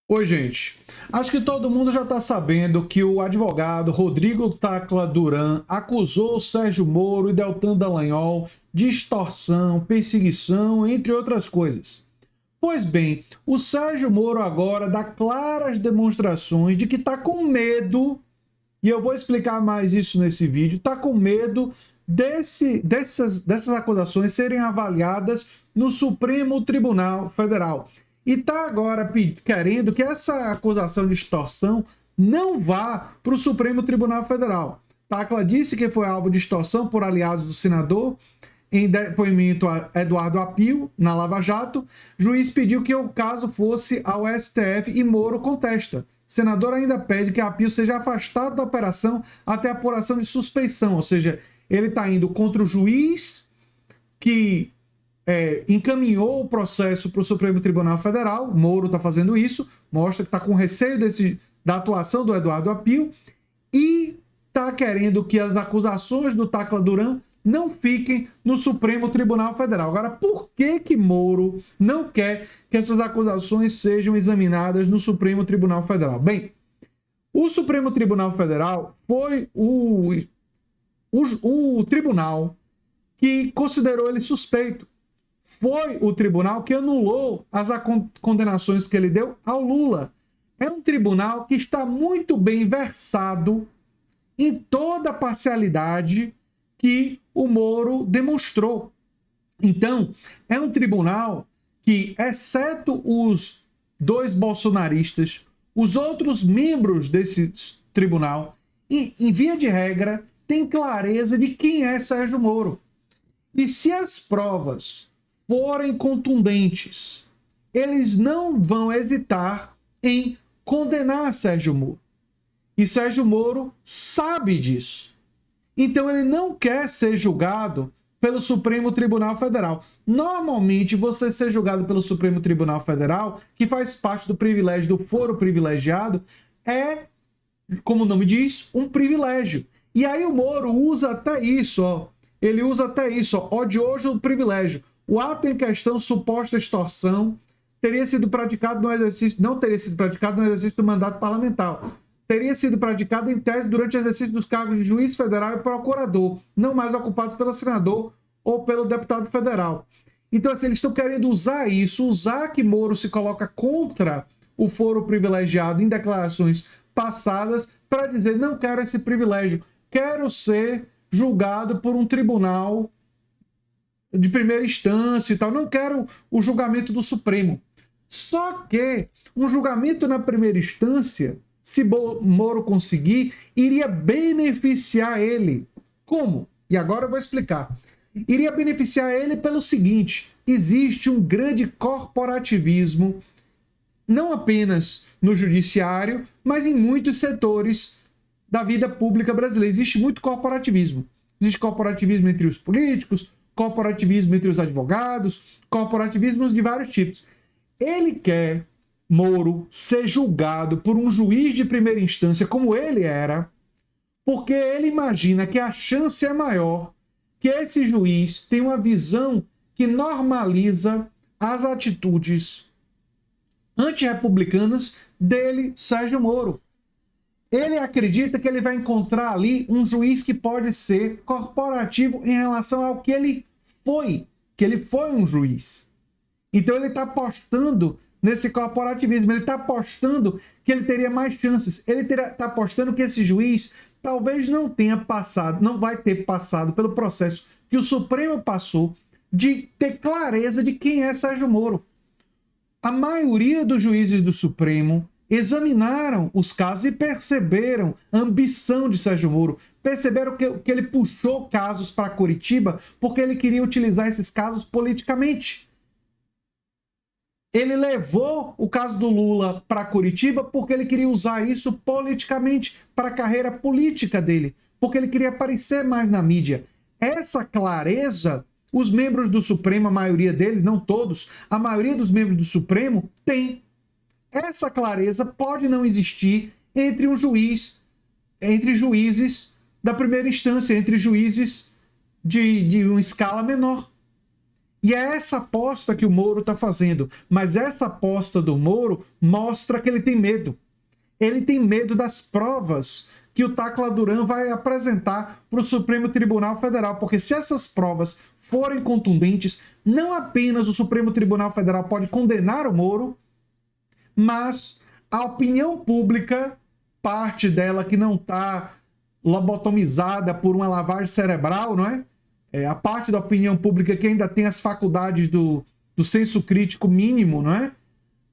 Oi, gente. Acho que todo mundo já está sabendo que o advogado Rodrigo Tacla Duran acusou Sérgio Moro e Deltan Dallagnol de extorsão, perseguição, entre outras coisas. Pois bem, o Sérgio Moro agora dá claras demonstrações de que está com medo, e eu vou explicar mais isso nesse vídeo, está com medo dessas acusações serem avaliadas no Supremo Tribunal Federal. E está agora querendo que essa acusação de extorsão não vá para o Supremo Tribunal Federal. Tacla disse que foi alvo de extorsão por aliados do senador em depoimento a Eduardo Apio, na Lava Jato. Juiz pediu que o caso fosse ao STF e Moro contesta. Senador ainda pede que Apio seja afastado da operação até apuração de suspeição, ou seja, ele está indo contra o juiz que encaminhou o processo para o Supremo Tribunal Federal. Moro está fazendo isso, mostra que está com receio da atuação do Eduardo Apio e está querendo que as acusações do Tacla Duran não fiquem no Supremo Tribunal Federal. Agora, por que Moro não quer que essas acusações sejam examinadas no Supremo Tribunal Federal? Bem, o Supremo Tribunal Federal foi o tribunal que considerou ele suspeito. Foi o tribunal que anulou as condenações que ele deu ao Lula. É um tribunal que está muito bem versado em toda a parcialidade que o Moro demonstrou. Então, é um tribunal que, exceto os dois bolsonaristas, os outros membros desse tribunal, em via de regra, tem clareza de quem é Sérgio Moro. E se as provas forem contundentes, eles não vão hesitar em condenar Sérgio Moro. E Sérgio Moro sabe disso. Então ele não quer ser julgado pelo Supremo Tribunal Federal. Normalmente, você ser julgado pelo Supremo Tribunal Federal, que faz parte do privilégio do foro privilegiado, é, como o nome diz, um privilégio. E aí o Moro usa até isso, ó. Ele usa até isso, ó, odioso privilégio. O ato em questão, suposta extorsão, teria sido praticado no exercício, não teria sido praticado no exercício do mandato parlamentar. Teria sido praticado em tese durante o exercício dos cargos de juiz federal e procurador, não mais ocupados pelo senador ou pelo deputado federal. Então, assim, eles estão querendo usar isso, usar que Moro se coloca contra o foro privilegiado em declarações passadas para dizer, não quero esse privilégio, quero ser julgado por um tribunal de primeira instância e tal, não quero o julgamento do Supremo. Só que um julgamento na primeira instância, se Moro conseguir, iria beneficiar ele. Como? E agora eu vou explicar. Iria beneficiar ele pelo seguinte: existe um grande corporativismo, não apenas no judiciário, mas em muitos setores da vida pública brasileira. Existe muito corporativismo. Existe corporativismo entre os políticos, corporativismo entre os advogados, corporativismos de vários tipos. Ele quer Moro ser julgado por um juiz de primeira instância, como ele era, porque ele imagina que a chance é maior que esse juiz tenha uma visão que normaliza as atitudes antirrepublicanas dele, Sérgio Moro. Ele acredita que ele vai encontrar ali um juiz que pode ser corporativo em relação ao que ele foi um juiz. Então ele está apostando nesse corporativismo, ele está apostando que ele teria mais chances, ele está apostando que esse juiz talvez não tenha passado, não vai ter passado pelo processo que o Supremo passou de ter clareza de quem é Sérgio Moro. A maioria dos juízes do Supremo examinaram os casos e perceberam a ambição de Sérgio Moro, perceberam que ele puxou casos para Curitiba porque ele queria utilizar esses casos politicamente. Ele levou o caso do Lula para Curitiba porque ele queria usar isso politicamente para a carreira política dele, porque ele queria aparecer mais na mídia. Essa clareza, os membros do Supremo, a maioria deles, não todos, a maioria dos membros do Supremo tem. Essa clareza pode não existir entre juízes da primeira instância, entre juízes de uma escala menor. E é essa aposta que o Moro está fazendo. Mas essa aposta do Moro mostra que ele tem medo. Ele tem medo das provas que o Tacla Duran vai apresentar para o Supremo Tribunal Federal. Porque se essas provas forem contundentes, não apenas o Supremo Tribunal Federal pode condenar o Moro, mas a opinião pública, parte dela que não está lobotomizada por uma lavagem cerebral, não é? A parte da opinião pública que ainda tem as faculdades do senso crítico mínimo, não é?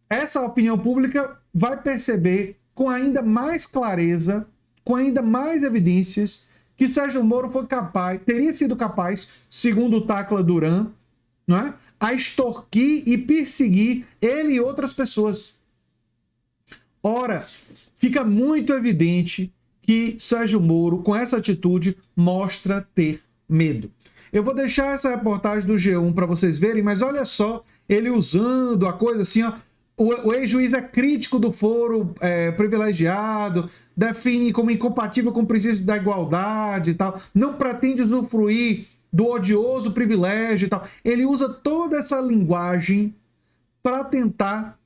Essa opinião pública vai perceber com ainda mais clareza, com ainda mais evidências, que Sérgio Moro foi capaz, teria sido capaz, segundo o Tacla Duran, não é? A extorquir e perseguir ele e outras pessoas. Ora, fica muito evidente que Sérgio Moro, com essa atitude, mostra ter medo. Eu vou deixar essa reportagem do G1 para vocês verem, mas olha só, ele usando a coisa assim, ó, o ex-juiz é crítico do foro privilegiado, define como incompatível com o princípio da igualdade e tal, não pretende usufruir do odioso privilégio e tal. Ele usa toda essa linguagem para tentar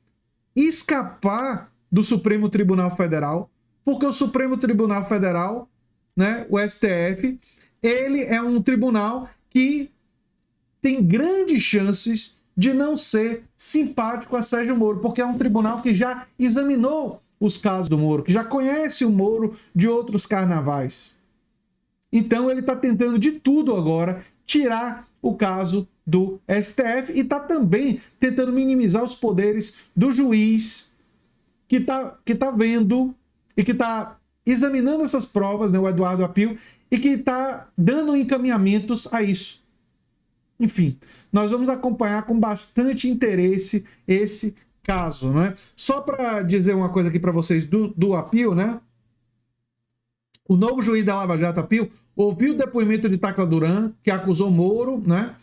escapar do Supremo Tribunal Federal, porque o Supremo Tribunal Federal, né, o STF, ele é um tribunal que tem grandes chances de não ser simpático a Sérgio Moro, porque é um tribunal que já examinou os casos do Moro, que já conhece o Moro de outros carnavais. Então ele está tentando de tudo agora tirar o caso do STF e está também tentando minimizar os poderes do juiz que tá vendo e que está examinando essas provas, né, o Eduardo Apio, e que está dando encaminhamentos a isso. Enfim, nós vamos acompanhar com bastante interesse esse caso, né? Só para dizer uma coisa aqui para vocês do Apio, né? O novo juiz da Lava Jato, Apio, ouviu o depoimento de Tacla Duran, que acusou Moro, né,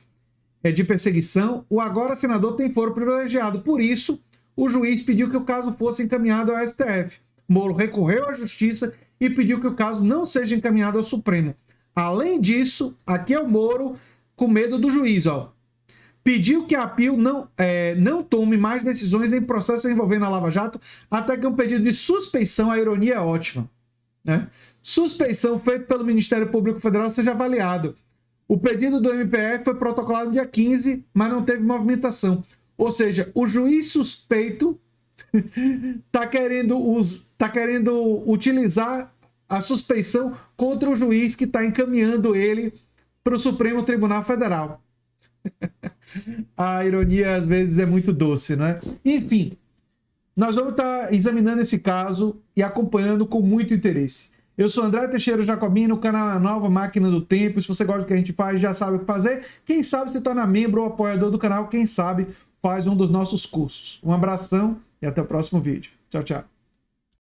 de perseguição. O agora senador tem foro privilegiado. Por isso, o juiz pediu que o caso fosse encaminhado ao STF. Moro recorreu à justiça e pediu que o caso não seja encaminhado ao Supremo. Além disso, aqui é o Moro com medo do juiz, ó. Pediu que a Apio não tome mais decisões em processos envolvendo a Lava Jato até que um pedido de suspeição, a ironia é ótima, né? Suspeição feito pelo Ministério Público Federal seja avaliado. O pedido do MPF foi protocolado no dia 15, mas não teve movimentação. Ou seja, o juiz suspeito tá querendo utilizar a suspeição contra o juiz que está encaminhando ele para o Supremo Tribunal Federal. A ironia às vezes é muito doce, né? Enfim, nós vamos estar examinando esse caso e acompanhando com muito interesse. Eu sou André Teixeira Jacobino, o canal A Nova Máquina do Tempo. Se você gosta do que a gente faz, já sabe o que fazer. Quem sabe se torna membro ou apoiador do canal, quem sabe faz um dos nossos cursos. Um abração e até o próximo vídeo. Tchau, tchau.